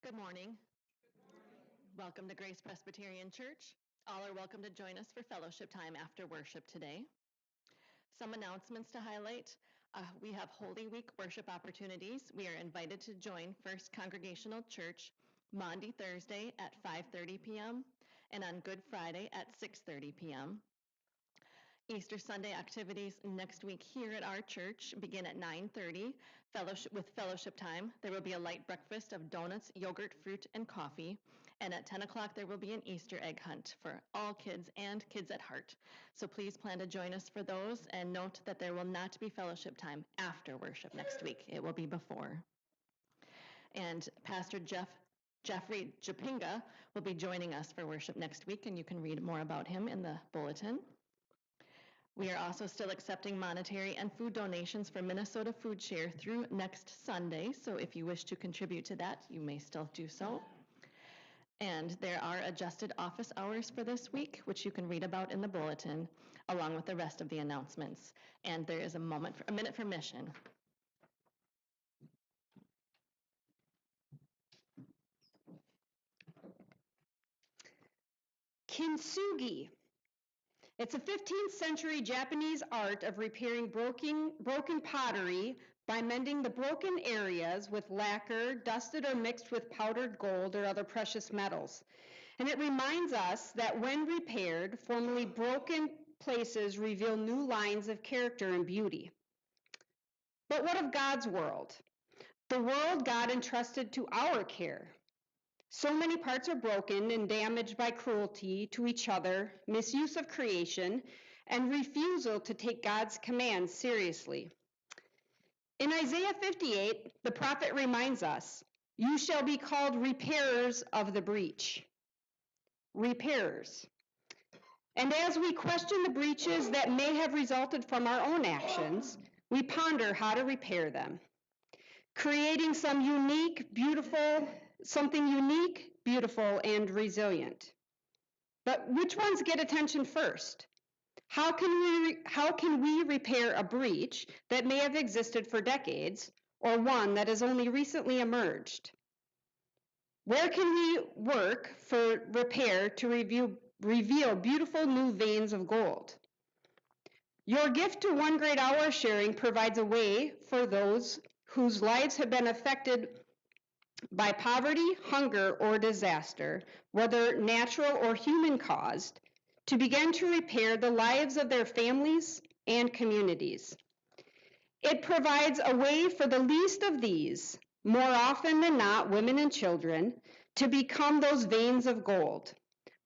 Good morning. Welcome to Grace Presbyterian Church. All are welcome to join us for fellowship time after worship today. Some announcements to highlight. We have Holy Week worship opportunities. We are invited to join First Congregational Church Maundy Thursday at 5:30 p.m. and on Good Friday at 6:30 p.m. Easter Sunday activities next week here at our church begin at 9:30 with fellowship time. There will be a light breakfast of donuts, yogurt, fruit, and coffee. And at 10 o'clock, there will be an Easter egg hunt for all kids and kids at heart. So please plan to join us for those, and note that there will not be fellowship time after worship next week. It will be before. And Pastor Jeffrey Japinga will be joining us for worship next week, and you can read more about him in the bulletin. We are also still accepting monetary and food donations for Minnesota Food Share through next Sunday. So if you wish to contribute to that, you may still do so. And there are adjusted office hours for this week, which you can read about in the bulletin, along with the rest of the announcements. And there is a minute for mission. Kintsugi. It's a 15th century Japanese art of repairing broken pottery by mending the broken areas with lacquer, dusted or mixed with powdered gold or other precious metals. And it reminds us that when repaired, formerly broken places reveal new lines of character and beauty. But what of God's world? The world God entrusted to our care. So many parts are broken and damaged by cruelty to each other, misuse of creation, and refusal to take God's commands seriously. In Isaiah 58, the prophet reminds us, "You shall be called repairers of the breach." repairers. And as we question the breaches that may have resulted from our own actions, we ponder how to repair them, creating something unique, beautiful, and resilient. But which ones get attention first? How can we repair a breach that may have existed for decades, or one that has only recently emerged? Where can we work for repair to reveal beautiful new veins of gold? Your gift to One Great Hour sharing provides a way for those whose lives have been affected by poverty, hunger, or disaster, whether natural or human caused, to begin to repair the lives of their families and communities. It provides a way for the least of these, more often than not women and children, to become those veins of gold,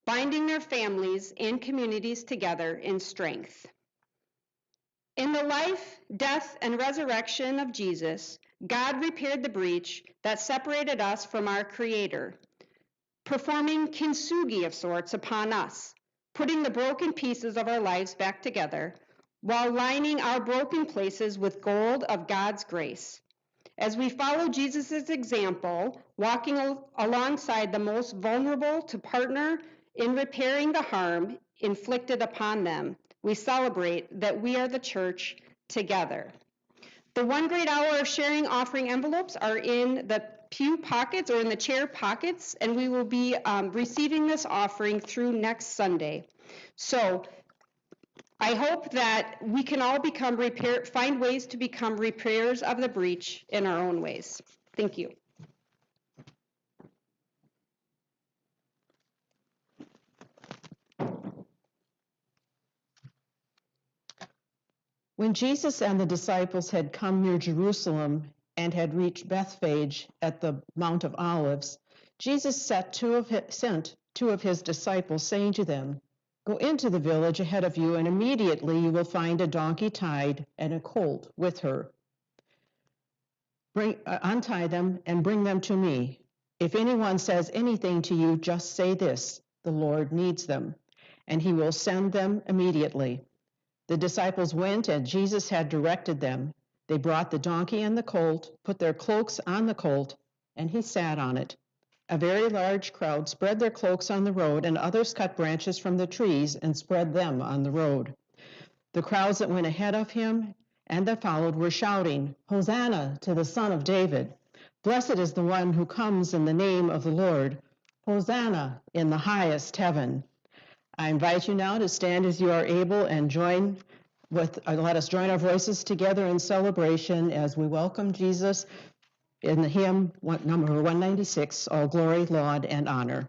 binding their families and communities together in strength. In the life, death, and resurrection of Jesus, God repaired the breach that separated us from our Creator, performing kintsugi of sorts upon us, putting the broken pieces of our lives back together, while lining our broken places with gold of God's grace. As we follow Jesus' example, walking alongside the most vulnerable to partner in repairing the harm inflicted upon them, we celebrate that we are the church together. The One Great Hour of Sharing offering envelopes are in the pew pockets or in the chair pockets, and we will be receiving this offering through next Sunday. So I hope that we can all find ways to become repairers of the breach in our own ways. Thank you. When Jesus and the disciples had come near Jerusalem and had reached Bethphage at the Mount of Olives, Jesus sent two of his disciples, saying to them, "Go into the village ahead of you, and immediately you will find a donkey tied and a colt with her. Untie them and bring them to me. If anyone says anything to you, just say this: 'The Lord needs them,' and he will send them immediately." The disciples went, and Jesus had directed them. They brought the donkey and the colt, put their cloaks on the colt, and he sat on it. A very large crowd spread their cloaks on the road, and others cut branches from the trees and spread them on the road. The crowds that went ahead of him and that followed were shouting, "Hosanna to the Son of David! Blessed is the one who comes in the name of the Lord! Hosanna in the highest heaven!" I invite you now to stand as you are able and let us join our voices together in celebration as we welcome Jesus in the hymn number 196, All Glory, Laud, and Honor.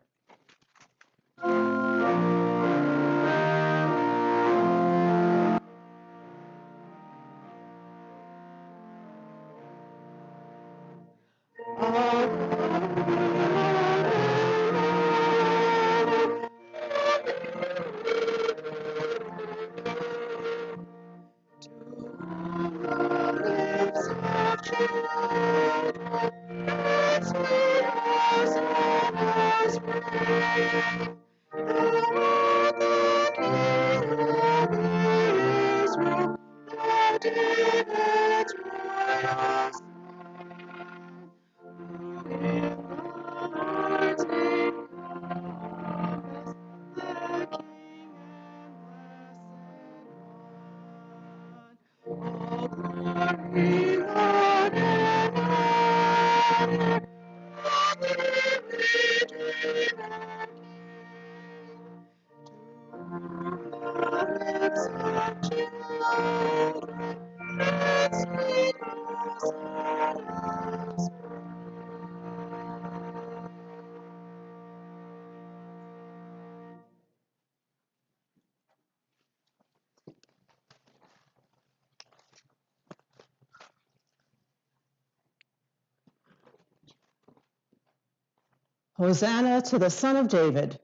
Hosanna to the Son of David.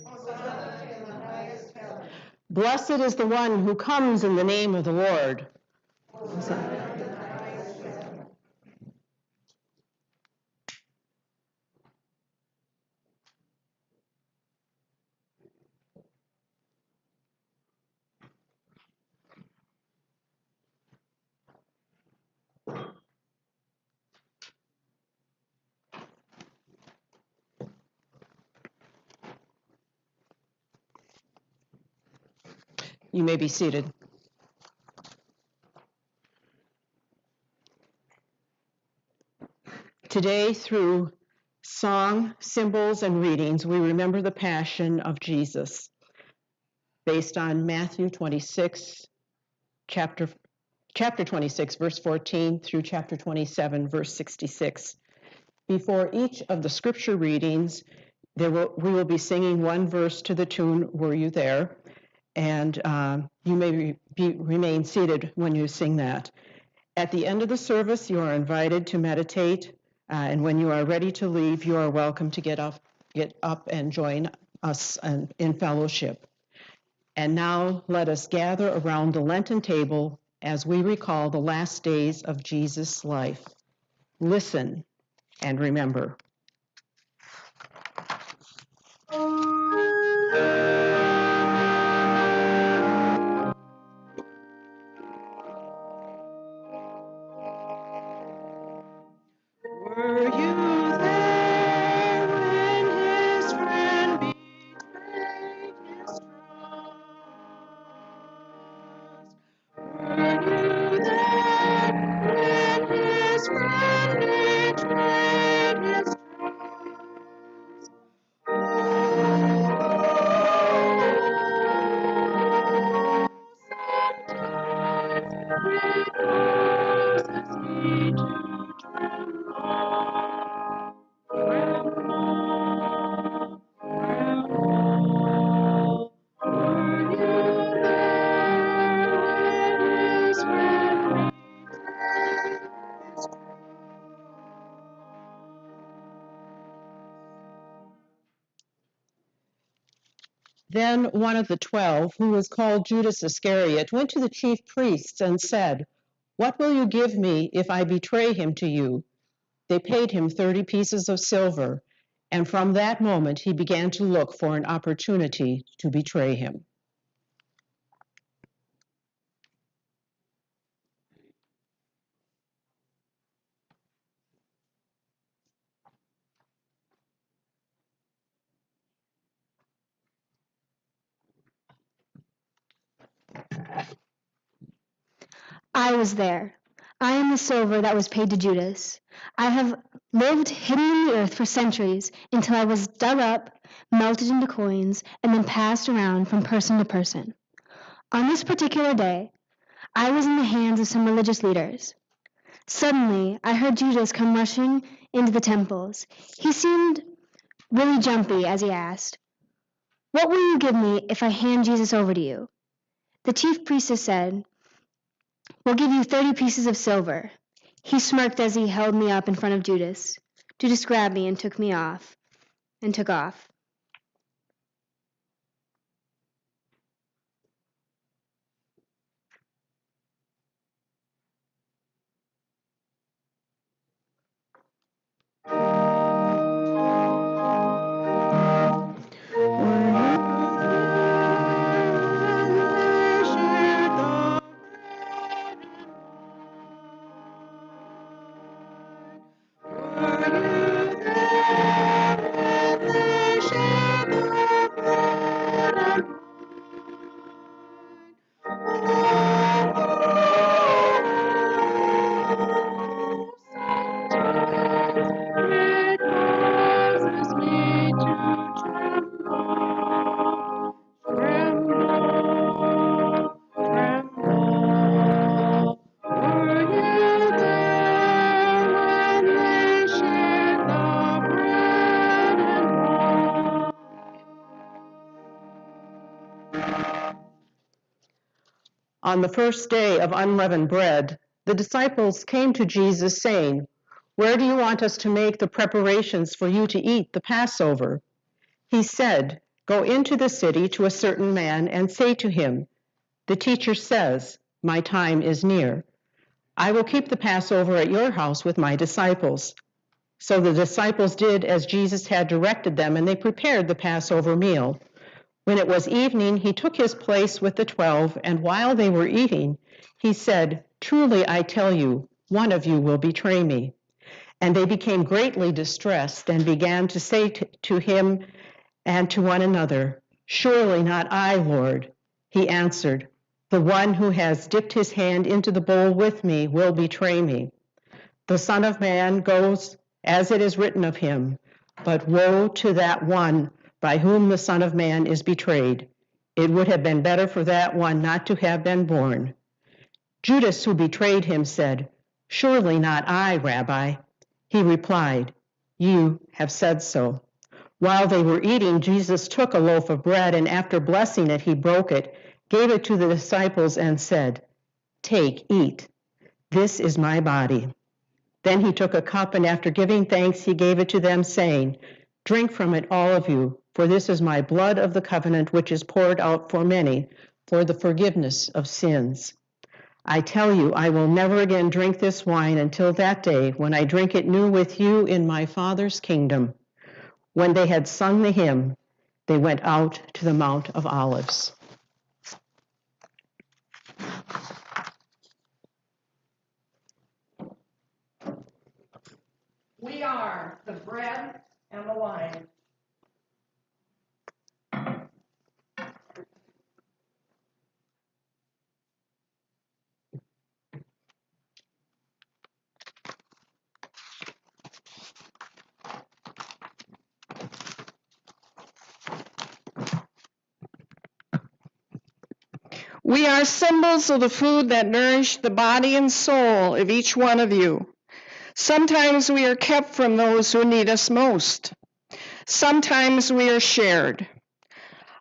Hosanna in the highest heaven. Blessed is the one who comes in the name of the Lord. Hosanna in the highest heaven. You may be seated. Today, through song, symbols, and readings, we remember the passion of Jesus, based on Matthew 26, chapter 26, verse 14, through chapter 27, verse 66. Before each of the scripture readings, we will be singing one verse to the tune, "Were You There?" And you may remain seated when you sing that. At the end of the service, you are invited to meditate, and when you are ready to leave, you are welcome to get up and join us in fellowship. And now let us gather around the Lenten table as we recall the last days of Jesus' life. Listen and remember. Were you there when his friend betrayed his trust? Were you there when his friend betrayed his trust? Sometimes it causes me to tremble. Tremble, tremble. Were you there when his friend betrayed his trust? Then one of the 12, who was called Judas Iscariot, went to the chief priests and said, "What will you give me if I betray him to you?" They paid him 30 pieces of silver, and from that moment he began to look for an opportunity to betray him. I was there. I am the silver that was paid to Judas. I have lived hidden in the earth for centuries until I was dug up, melted into coins, and then passed around from person to person. On this particular day, I was in the hands of some religious leaders. Suddenly, I heard Judas come rushing into the temples. He seemed really jumpy as he asked, "What will you give me if I hand Jesus over to you?" The chief priestess said, "We'll give you 30 pieces of silver." He smirked as he held me up in front of Judas. Judas grabbed me and took off. On the first day of unleavened bread, the disciples came to Jesus saying, "Where do you want us to make the preparations for you to eat the Passover?" He said, "Go into the city to a certain man and say to him, 'The teacher says, my time is near. I will keep the Passover at your house with my disciples.'" So the disciples did as Jesus had directed them, and they prepared the Passover meal. When it was evening, he took his place with the 12, and while they were eating, he said, "Truly I tell you, one of you will betray me." And they became greatly distressed and began to say to him and to one another, "Surely not I, Lord." He answered, "The one who has dipped his hand into the bowl with me will betray me. The Son of Man goes as it is written of him, but woe to that one by whom the Son of Man is betrayed. It would have been better for that one not to have been born." Judas, who betrayed him, said, "Surely not I, Rabbi." He replied, "You have said so." While they were eating, Jesus took a loaf of bread, and after blessing it, he broke it, gave it to the disciples, and said, "Take, eat. This is my body." Then he took a cup, and after giving thanks, he gave it to them, saying, "Drink from it, all of you, for this is my blood of the covenant, which is poured out for many for the forgiveness of sins. I tell you, I will never again drink this wine until that day when I drink it new with you in my Father's kingdom." When they had sung the hymn, they went out to the Mount of Olives. We are the bread and the wine. We are symbols of the food that nourish the body and soul of each one of you. Sometimes we are kept from those who need us most. Sometimes we are shared.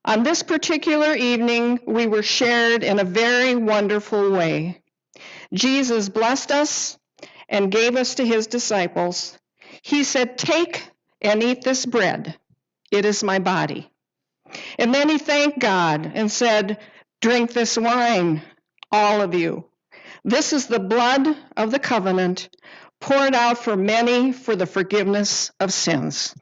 On this particular evening, we were shared in a very wonderful way. Jesus blessed us and gave us to his disciples. He said, "Take and eat this bread. It is my body." And then he thanked God and said, "Drink this wine, all of you. This is the blood of the covenant, poured out for many for the forgiveness of sins."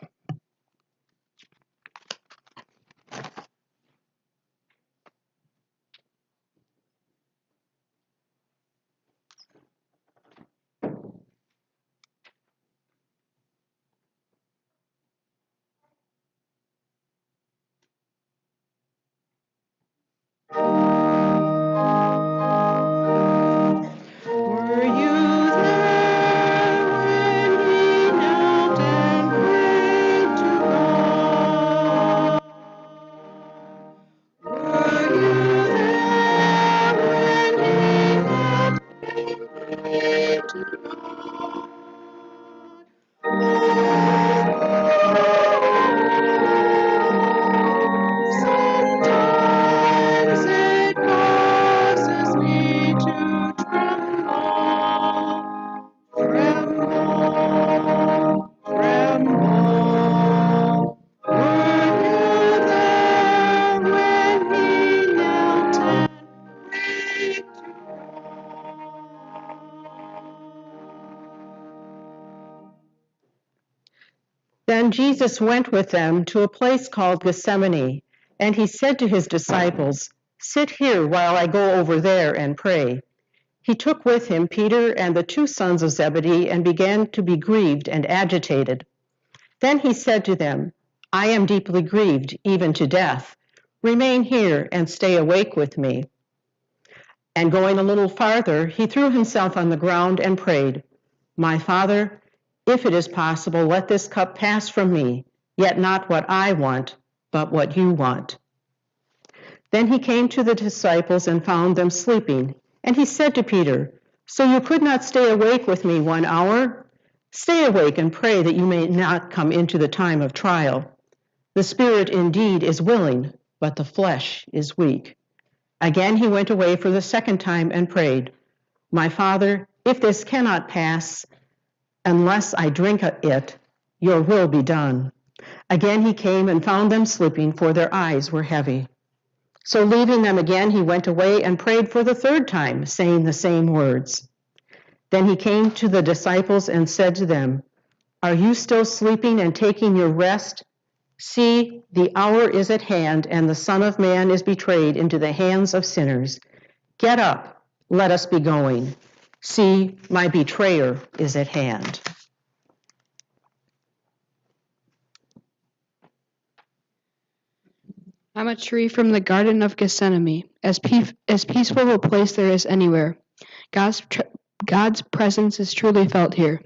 Were you there when he knelt and prayed to God? Were you there when he knelt and prayed to God? Sometimes it causes me to tremble, tremble, tremble. Were you there when he knelt and prayed to Then Jesus went with them to a place called Gethsemane, and he said to his disciples, "Sit here while I go over there and pray." He took with him Peter and the two sons of Zebedee and began to be grieved and agitated. Then he said to them, "I am deeply grieved, even to death. Remain here and stay awake with me." And going a little farther, he threw himself on the ground and prayed, "My Father, if it is possible, let this cup pass from me, yet not what I want, but what you want." Then he came to the disciples and found them sleeping. And he said to Peter, "So you could not stay awake with me 1 hour? Stay awake and pray that you may not come into the time of trial. The spirit indeed is willing, but the flesh is weak." Again he went away for the second time and prayed, "My Father, if this cannot pass unless I drink it, your will be done." Again he came and found them sleeping, for their eyes were heavy. So leaving them again, he went away and prayed for the third time, saying the same words. Then he came to the disciples and said to them, "Are you still sleeping and taking your rest? See, the hour is at hand, and the Son of Man is betrayed into the hands of sinners. Get up, let us be going. See, my betrayer is at hand." I'm a tree from the Garden of Gethsemane, as peaceful a place there is anywhere. God's presence is truly felt here.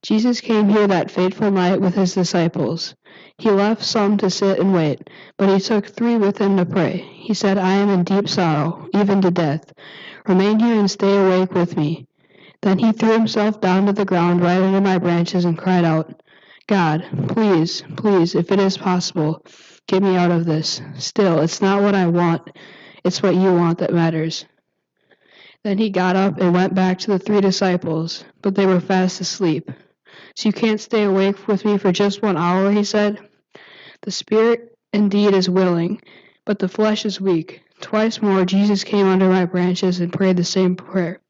Jesus came here that fateful night with his disciples. He left some to sit and wait, but he took 3 with him to pray. He said, I am in deep sorrow, even to death. Remain here and stay awake with me. Then he threw himself down to the ground right under my branches and cried out, God, please, please, if it is possible, get me out of this. Still, it's not what I want, it's what you want that matters. Then he got up and went back to the 3 disciples, but they were fast asleep. So you can't stay awake with me for just 1 hour, he said. The spirit indeed is willing, but the flesh is weak. Twice more Jesus came under my branches and prayed the same prayer.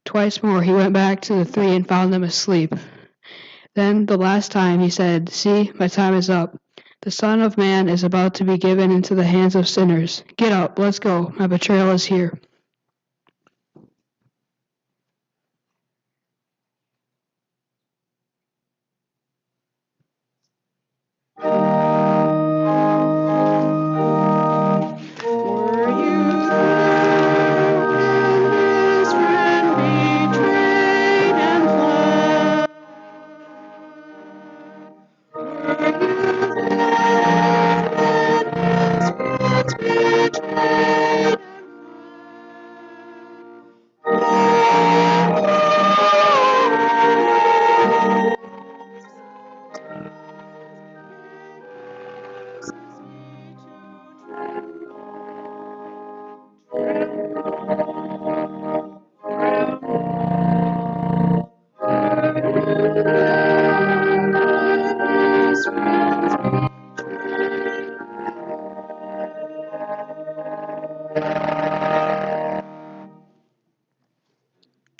Twice more he went back to the 3 and found them asleep. Then the last time he said, See, my time is up. The Son of Man is about to be given into the hands of sinners. Get up, let's go. My betrayal is here.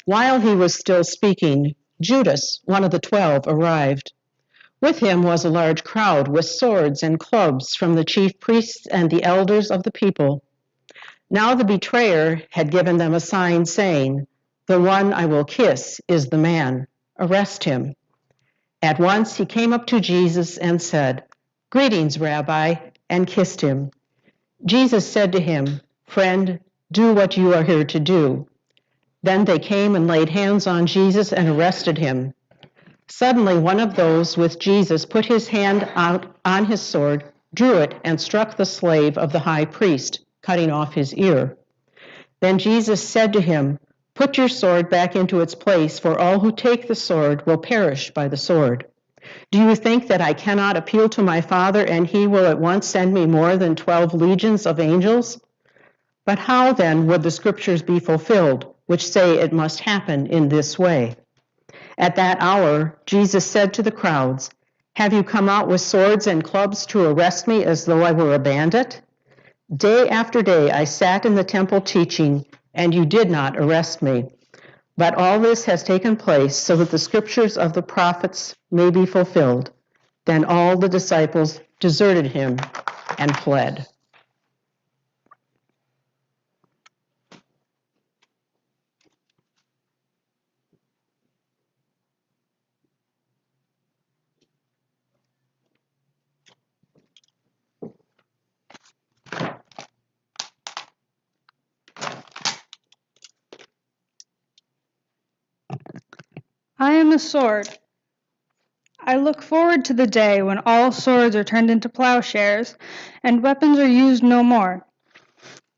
While he was still speaking, Judas, one of the 12, arrived. With him was a large crowd with swords and clubs from the chief priests and the elders of the people. Now the betrayer had given them a sign saying, The one I will kiss is the man. Arrest him. At once he came up to Jesus and said, Greetings, Rabbi, and kissed him. Jesus said to him, Friend, do what you are here to do. Then they came and laid hands on Jesus and arrested him. Suddenly one of those with Jesus put his hand out on his sword, drew it, and struck the slave of the high priest, cutting off his ear. Then Jesus said to him, Put your sword back into its place, for all who take the sword will perish by the sword. Do you think that I cannot appeal to my Father, and he will at once send me more than 12 legions of angels? But how then would the scriptures be fulfilled, which say it must happen in this way? At that hour, Jesus said to the crowds, Have you come out with swords and clubs to arrest me as though I were a bandit? Day after day I sat in the temple teaching, and you did not arrest me. But all this has taken place so that the scriptures of the prophets may be fulfilled. Then all the disciples deserted him and fled. I am a sword. I look forward to the day when all swords are turned into plowshares and weapons are used no more.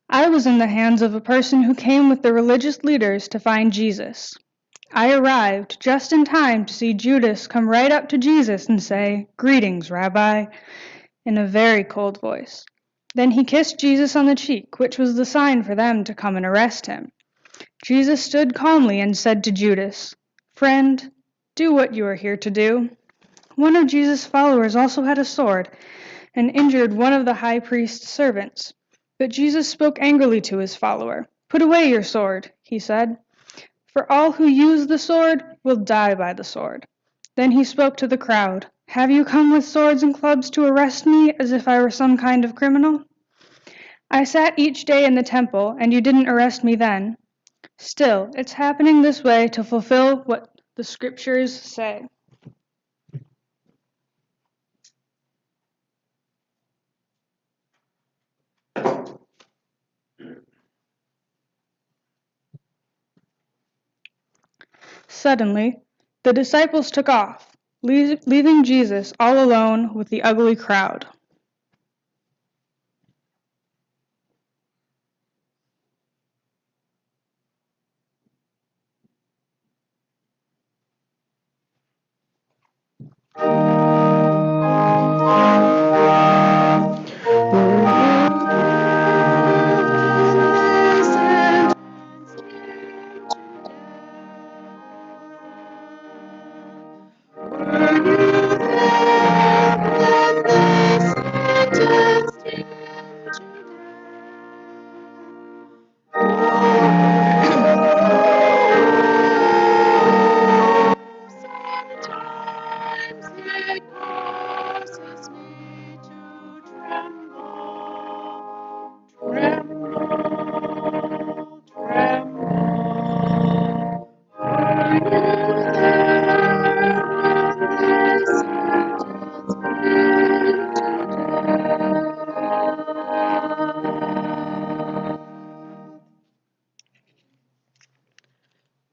I was in the hands of a person who came with the religious leaders to find Jesus. I arrived just in time to see Judas come right up to Jesus and say, Greetings, Rabbi, in a very cold voice. Then he kissed Jesus on the cheek, which was the sign for them to come and arrest him. Jesus stood calmly and said to Judas, Friend, do what you are here to do. One of Jesus' followers also had a sword and injured one of the high priest's servants. But Jesus spoke angrily to his follower. Put away your sword, he said, for all who use the sword will die by the sword. Then he spoke to the crowd. Have you come with swords and clubs to arrest me as if I were some kind of criminal? I sat each day in the temple, and you didn't arrest me then. Still, it's happening this way to fulfill what the scriptures say. Suddenly, the disciples took off, leaving Jesus all alone with the ugly crowd.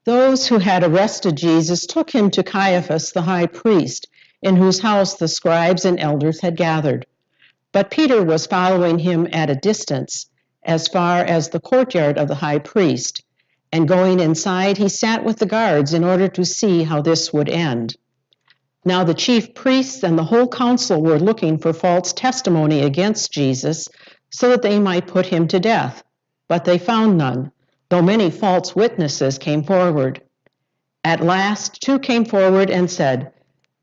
Those who had arrested Jesus took him to Caiaphas the high priest, in whose house the scribes and elders had gathered. But Peter was following him at a distance, as far as the courtyard of the high priest, and going inside, he sat with the guards in order to see how this would end. Now the chief priests and the whole council were looking for false testimony against Jesus, so that they might put him to death. But they found none, though many false witnesses came forward. At last, two came forward and said,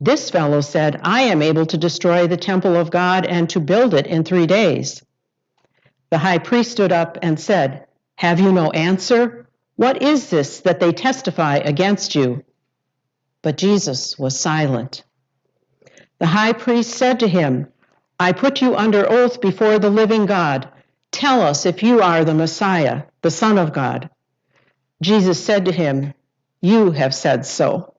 "This fellow said, 'I am able to destroy the temple of God and to build it in 3 days.'" The high priest stood up and said, "Have you no answer? What is this that they testify against you?" But Jesus was silent. The high priest said to him, "I put you under oath before the living God. Tell us if you are the Messiah, the Son of God." Jesus said to him, "You have said so.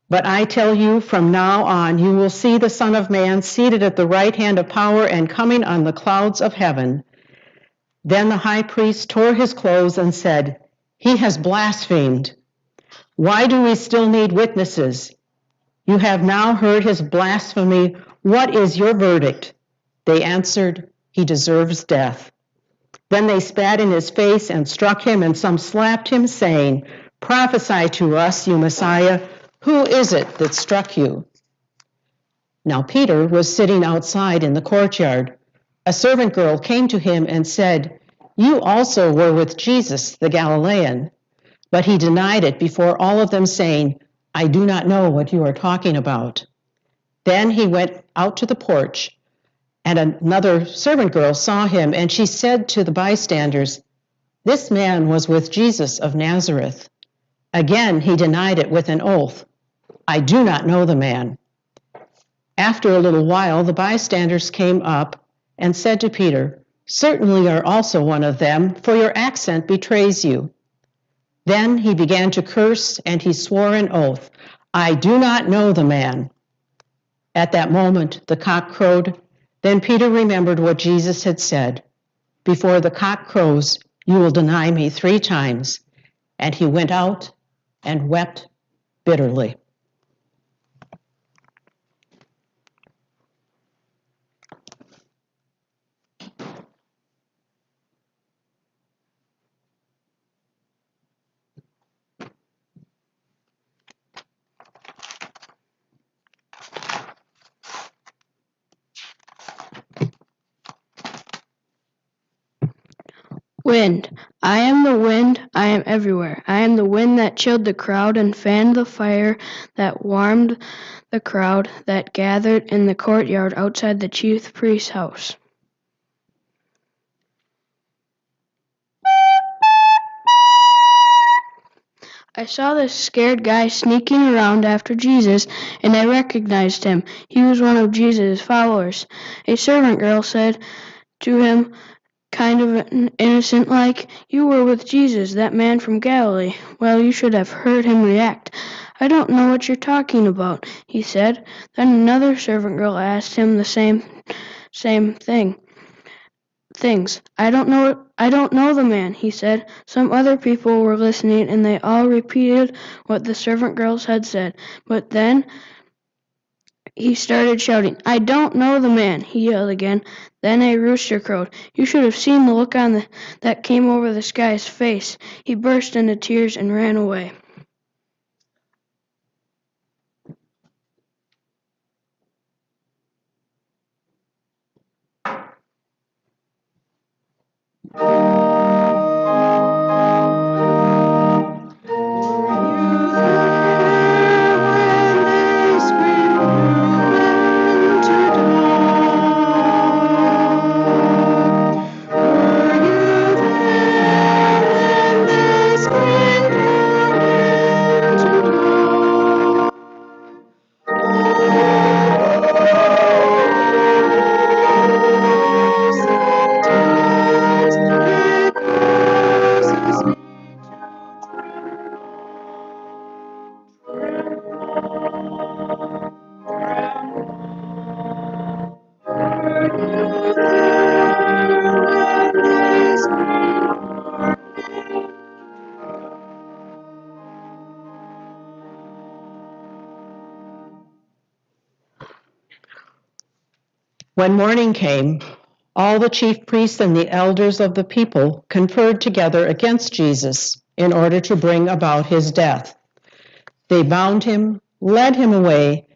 But I tell you, from now on you will see the Son of Man seated at the right hand of power and coming on the clouds of heaven." Then the high priest tore his clothes and said, "He has blasphemed. Why do we still need witnesses? You have now heard his blasphemy. What is your verdict?" They answered, "He deserves death." Then they spat in his face and struck him, and some slapped him, saying, "Prophesy to us, you Messiah. Who is it that struck you?" Now Peter was sitting outside in the courtyard. A servant girl came to him and said, "You also were with Jesus the Galilean." But he denied it before all of them, saying, "I do not know what you are talking about." Then he went out to the porch, and another servant girl saw him, and she said to the bystanders, "This man was with Jesus of Nazareth." Again he denied it with an oath, "I do not know the man." After a little while, the bystanders came up and said to Peter, "Certainly you are also one of them, for your accent betrays you." Then he began to curse, and he swore an oath, "I do not know the man." At that moment, the cock crowed. Then Peter remembered what Jesus had said, "Before the cock crows, you will deny me 3 times." And he went out and wept bitterly. Wind. I am the wind, I am everywhere. I am the wind that chilled the crowd and fanned the fire that warmed the crowd that gathered in the courtyard outside the chief priest's house. I saw this scared guy sneaking around after Jesus, and I recognized him. He was one of Jesus' followers. A servant girl said to him, kind of innocent-like, "You were with Jesus, that man from Galilee." Well, you should have heard him react. "I don't know what you're talking about," he said. Then another servant girl asked him the same thing. things. I don't know the man, he said. Some other people were listening, and they all repeated what the servant girls had said. But then he started shouting, I don't know the man, he yelled again. Then a rooster crowed. You should have seen the look that came over this guy's face. He burst into tears and ran away. When morning came, all the chief priests and the elders of the people conferred together against Jesus in order to bring about his death. They bound him, led him away,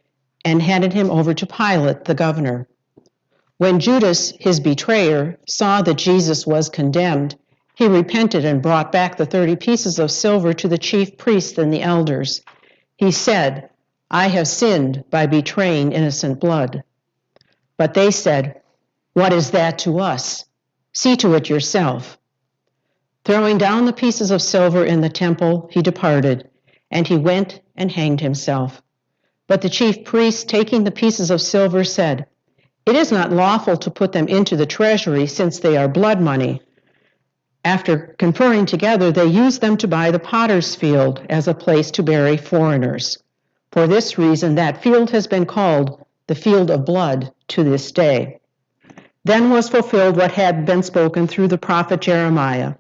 and handed him over to Pilate, the governor. When Judas, his betrayer, saw that Jesus was condemned, he repented and brought back the 30 pieces of silver to the chief priests and the elders. He said, I have sinned by betraying innocent blood. But they said, what is that to us? See to it yourself. Throwing down the pieces of silver in the temple, he departed, and he went and hanged himself. But the chief priests, taking the pieces of silver, said, it is not lawful to put them into the treasury, since they are blood money. After conferring together, they used them to buy the potter's field as a place to bury foreigners. For this reason, that field has been called the field of blood to this day. Then was fulfilled what had been spoken through the prophet Jeremiah.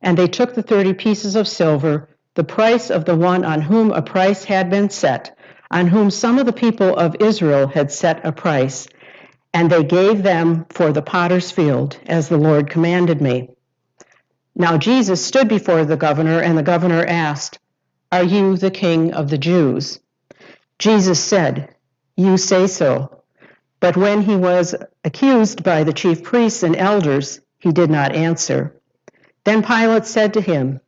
And they took the 30 pieces of silver, the price of the one on whom a price had been set, on whom some of the people of Israel had set a price, and they gave them for the potter's field, as the Lord commanded me. Now Jesus stood before the governor, and the governor asked, are you the king of the Jews? Jesus said, you say so. But when he was accused by the chief priests and elders, he did not answer. Then Pilate said to him,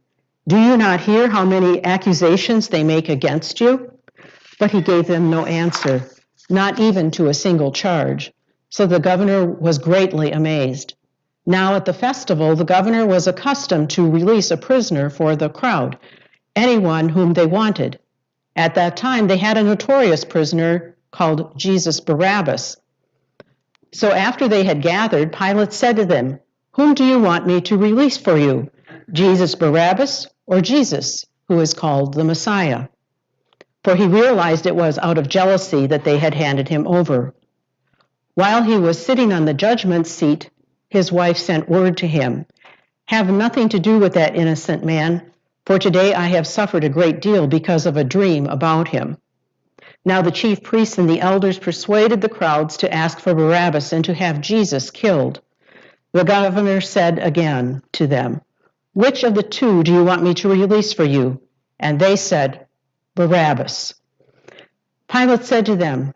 do you not hear how many accusations they make against you? But he gave them no answer, not even to a single charge. So the governor was greatly amazed. Now at the festival, the governor was accustomed to release a prisoner for the crowd, anyone whom they wanted. At that time, they had a notorious prisoner called Jesus Barabbas. So after they had gathered, Pilate said to them, whom do you want me to release for you, Jesus Barabbas or Jesus, who is called the Messiah? For he realized it was out of jealousy that they had handed him over. While he was sitting on the judgment seat, his wife sent word to him, have nothing to do with that innocent man, for today I have suffered a great deal because of a dream about him. Now the chief priests and the elders persuaded the crowds to ask for Barabbas and to have Jesus killed. The governor said again to them, which of the two do you want me to release for you? And they said, Barabbas. Pilate said to them,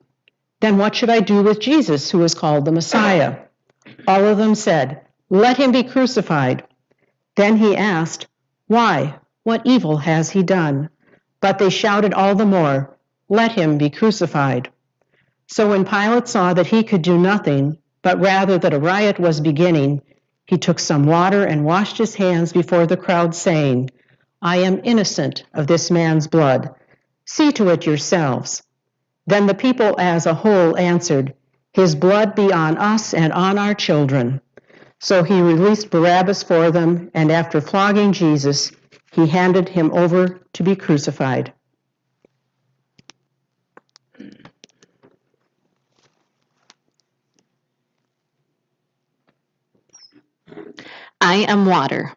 then what should I do with Jesus, who is called the Messiah? All of them said, let him be crucified. Then he asked, why? What evil has he done? But they shouted all the more, let him be crucified. So when Pilate saw that he could do nothing, but rather that a riot was beginning, he took some water and washed his hands before the crowd, saying, I am innocent of this man's blood. See to it yourselves. Then the people as a whole answered, his blood be on us and on our children. So he released Barabbas for them, and after flogging Jesus, he handed him over to be crucified. I am water.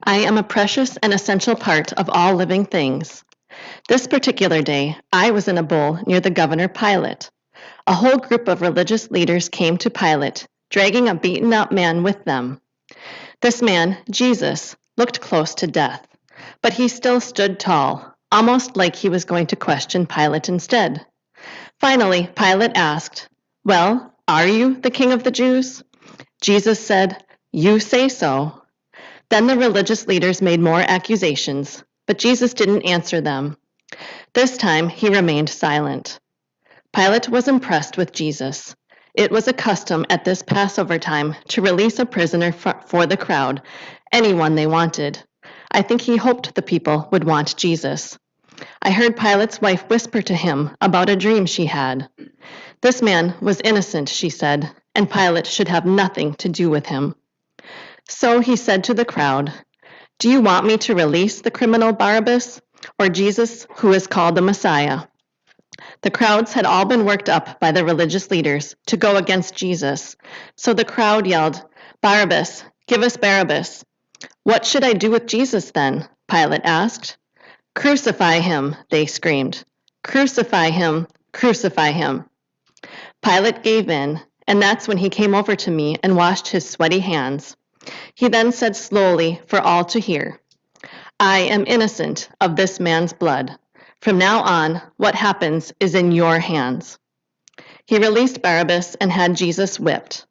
I am a precious and essential part of all living things. This particular day, I was in a bowl near the governor Pilate. A whole group of religious leaders came to Pilate, dragging a beaten-up man with them. This man, Jesus, looked close to death, but he still stood tall, almost like he was going to question Pilate instead. Finally, Pilate asked, "Well, are you the king of the Jews?" Jesus said, "You say so." Then the religious leaders made more accusations, but Jesus didn't answer them. This time, he remained silent. Pilate was impressed with Jesus. It was a custom at this Passover time to release a prisoner for the crowd, anyone they wanted. I think he hoped the people would want Jesus. I heard Pilate's wife whisper to him about a dream she had. This man was innocent, she said, and Pilate should have nothing to do with him. So he said to the crowd, "Do you want me to release the criminal Barabbas or Jesus, who is called the Messiah?" The crowds had all been worked up by the religious leaders to go against Jesus. So the crowd yelled, "Barabbas, give us Barabbas." "What should I do with Jesus then?" Pilate asked. "Crucify him," they screamed. "Crucify him, crucify him." Pilate gave in, and that's when he came over to me and washed his sweaty hands. He then said slowly for all to hear, "I am innocent of this man's blood. From now on, what happens is in your hands." He released Barabbas and had Jesus whipped.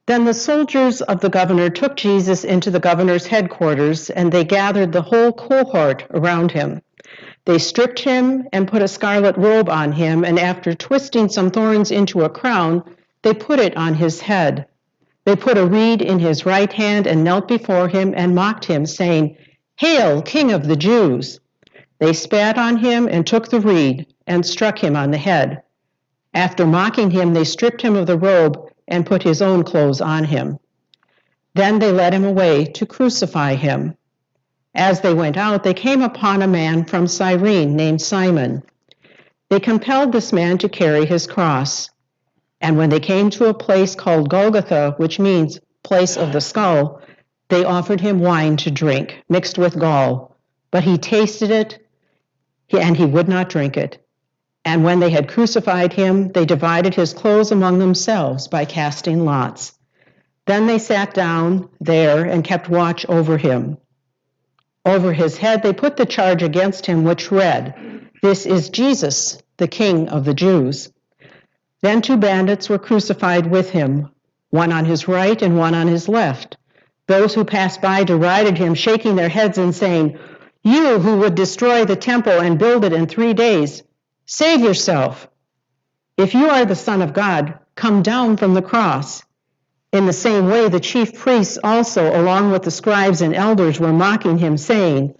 Then the soldiers of the governor took Jesus into the governor's headquarters, and they gathered the whole cohort around him. They stripped him and put a scarlet robe on him, and after twisting some thorns into a crown, they put it on his head. They put a reed in his right hand and knelt before him and mocked him, saying, "Hail, King of the Jews!" They spat on him and took the reed and struck him on the head. After mocking him, they stripped him of the robe and put his own clothes on him. Then they led him away to crucify him. As they went out, they came upon a man from Cyrene named Simon. They compelled this man to carry his cross. And when they came to a place called Golgotha, which means place of the skull, they offered him wine to drink, mixed with gall. But he tasted it, and he would not drink it. And when they had crucified him, they divided his clothes among themselves by casting lots. Then they sat down there and kept watch over him. Over his head they put the charge against him, which read, "This is Jesus, the King of the Jews." Then 2 bandits were crucified with him, one on his right and one on his left. Those who passed by derided him, shaking their heads and saying, "You who would destroy the temple and build it in 3 days, save yourself. If you are the Son of God, come down from the cross." In the same way, the chief priests also, along with the scribes and elders, were mocking him, saying,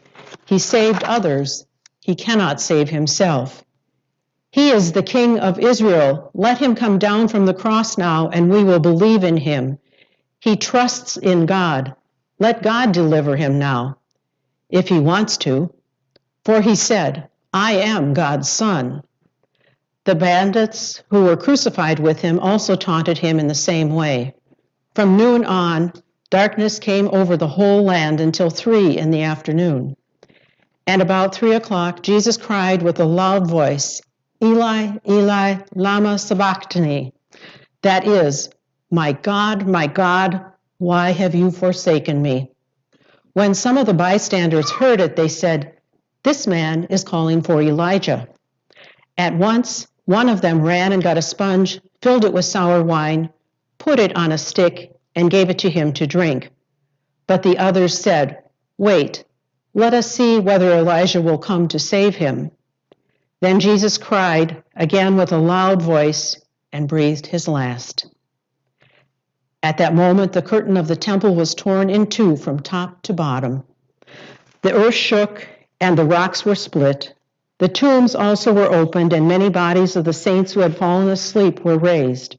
"He saved others. He cannot save himself. He is the King of Israel. Let him come down from the cross now, and we will believe in him. He trusts in God. Let God deliver him now, if he wants to." For he said, I am God's son. The bandits who were crucified with him also taunted him in the same way. From noon on, darkness came over the whole land until 3 in the afternoon. And about 3 o'clock, Jesus cried with a loud voice, Eli, Eli, lama sabachthani. That is, my God, why have you forsaken me? When some of the bystanders heard it, they said, This man is calling for Elijah. At once, one of them ran and got a sponge, filled it with sour wine, put it on a stick, and gave it to him to drink. But the others said, Wait, let us see whether Elijah will come to save him. Then Jesus cried again with a loud voice and breathed his last. At that moment, the curtain of the temple was torn in two from top to bottom. The earth shook and the rocks were split. The tombs also were opened, and many bodies of the saints who had fallen asleep were raised.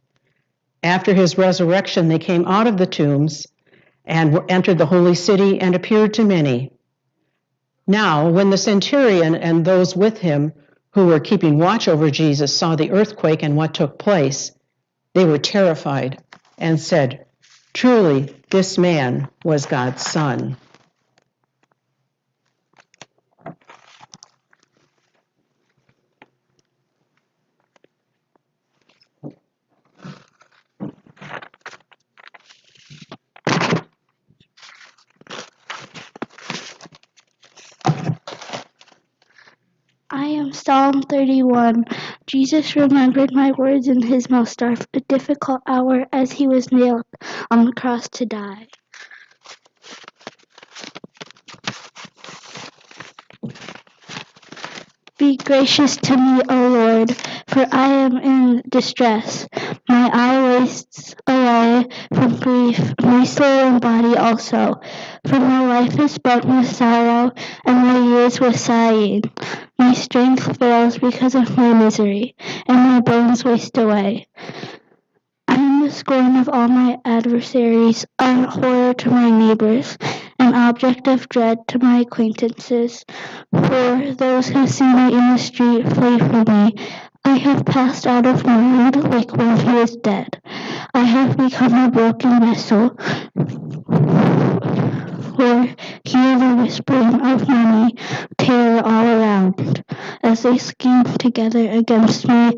After his resurrection, they came out of the tombs and entered the holy city and appeared to many. Now, when the centurion and those with him who were keeping watch over Jesus saw the earthquake and what took place, they were terrified and said, Truly, this man was God's son. I am Psalm 31. Jesus remembered my words in his most difficult hour as he was nailed on the cross to die. Be gracious to me, O Lord, for I am in distress. My eye wastes away from grief, my soul and body also. For my life is spent with sorrow, and my years with sighing. My strength fails because of my misery, and my bones waste away. I am the scorn of all my adversaries, a horror to my neighbors, an object of dread to my acquaintances. For those who see me in the street flee from me. I have passed out of mind like one who is dead. I have become a broken vessel. For hear the whispering of many terror all around, as they scheme together against me,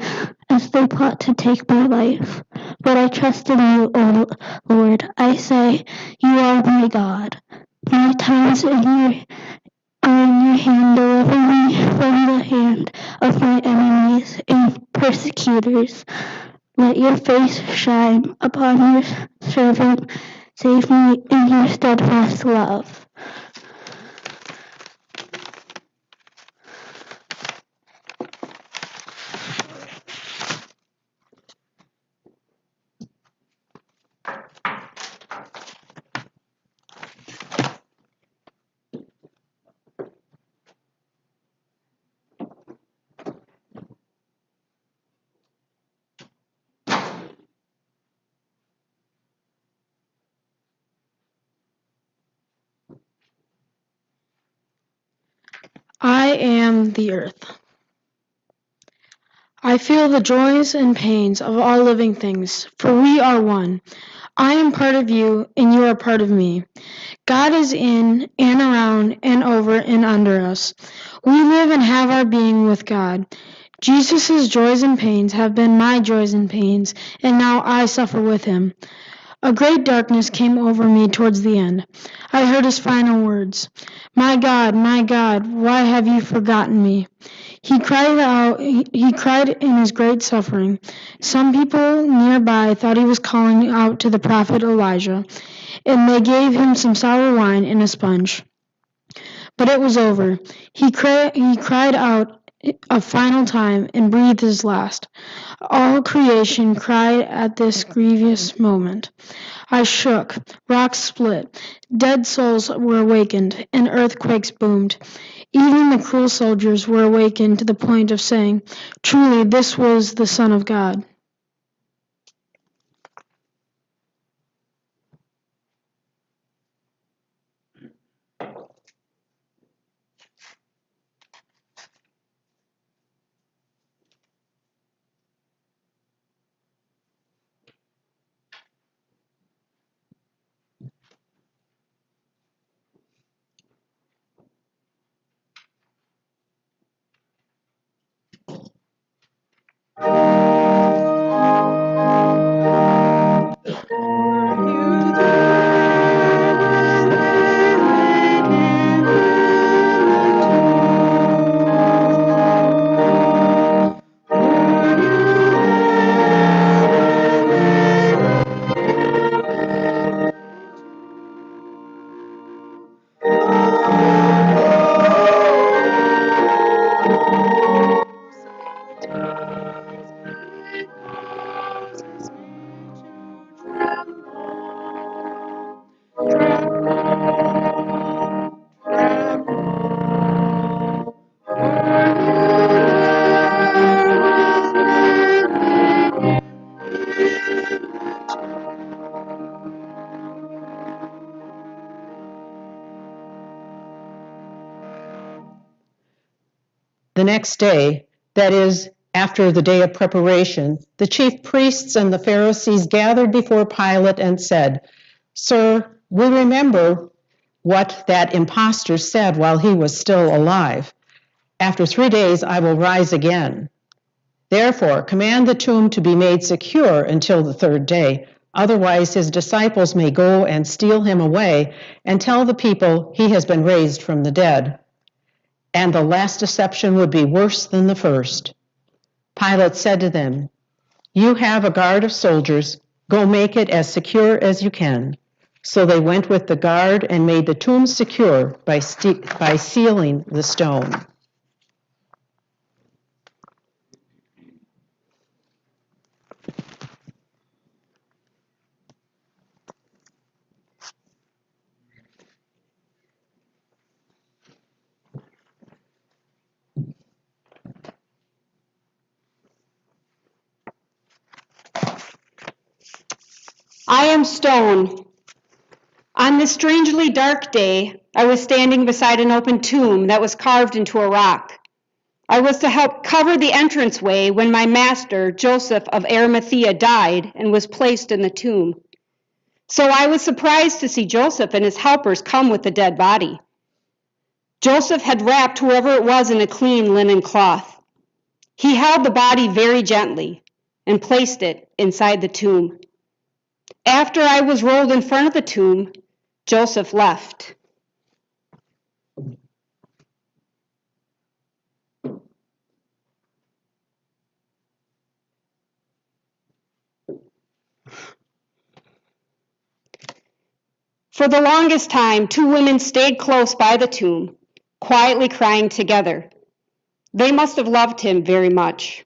as they plot to take my life. But I trust in you, O Lord. I say, you are my God. My times are in your hand. Deliver me from the hand of my enemies and persecutors. Let your face shine upon your servant. Save me in your steadfast love. I am the earth. I feel the joys and pains of all living things, for we are one. I am part of you, and you are part of me. God is in and around and over and under us. We live and have our being with God. Jesus' joys and pains have been my joys and pains, and now I suffer with him. A great darkness came over me towards the end. I heard his final words, my God, why have you forgotten me?" He cried in his great suffering. Some people nearby thought he was calling out to the prophet Elijah, and they gave him some sour wine and a sponge. But it was over. He cried out a final time and breathed his last. All creation cried at this grievous moment. I shook, rocks split, dead souls were awakened, and earthquakes boomed. Even the cruel soldiers were awakened to the point of saying, "Truly, this was the Son of God." The next day, that is, after the day of preparation, the chief priests and the Pharisees gathered before Pilate and said, "Sir, we remember what that impostor said while he was still alive. After 3 days I will rise again. Therefore, command the tomb to be made secure until the third day. Otherwise, his disciples may go and steal him away and tell the people he has been raised from the dead. And the last deception would be worse than the first." Pilate said to them, "You have a guard of soldiers. Go make it as secure as you can." So they went with the guard and made the tomb secure by sealing the stone. I am stone. On this strangely dark day, I was standing beside an open tomb that was carved into a rock. I was to help cover the entranceway when my master, Joseph of Arimathea, died and was placed in the tomb. So I was surprised to see Joseph and his helpers come with the dead body. Joseph had wrapped whoever it was in a clean linen cloth. He held the body very gently and placed it inside the tomb. After I was rolled in front of the tomb, Joseph left. For the longest time, 2 women stayed close by the tomb, quietly crying together. They must have loved him very much.